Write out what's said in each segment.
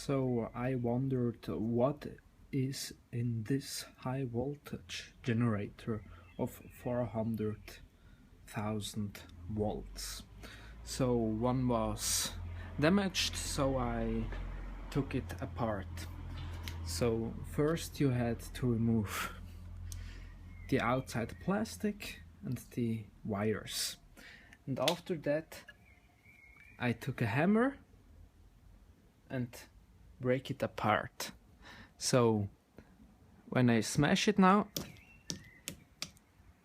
So I wondered what is in this high voltage generator of 400,000 volts. So one was damaged, so I took it apart. So first you had to remove the outside plastic and the wires, and after that I took a hammer and break it apart. So when I smash it now,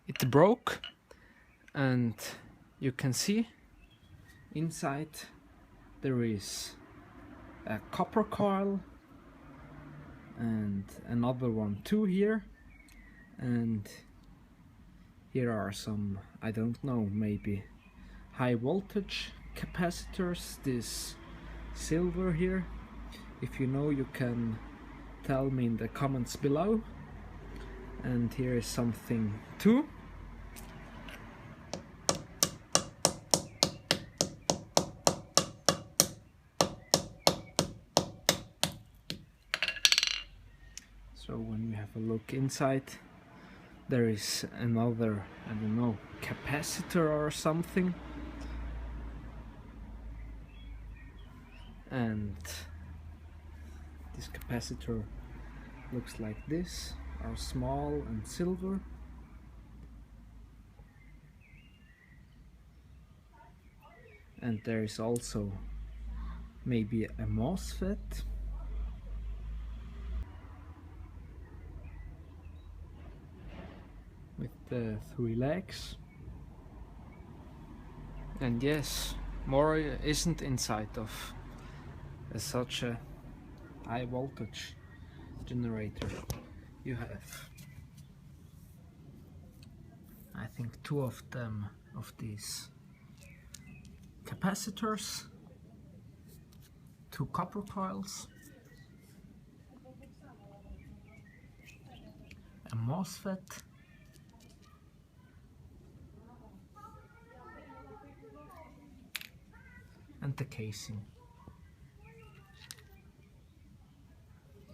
it broke, and you can see inside there is a copper coil and another one too here, and here are some, I don't know, maybe high voltage capacitors, this silver here. If you know, you can tell me in the comments below. And here is something too. So when we have a look inside, there is another, I don't know, capacitor or something. And this capacitor looks like this, are small and silver. And there is also maybe a MOSFET. With the 3 legs. And yes, more isn't inside of such a high voltage generator. You have, I think, 2 of them, of these capacitors, 2 copper coils, a MOSFET, and the casing,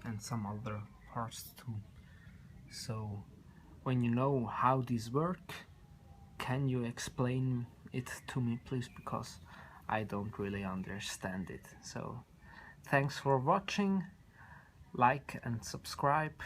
and some other parts too. So when you know how these work, can you explain it to me please, because I don't really understand it. So thanks for watching, like and subscribe.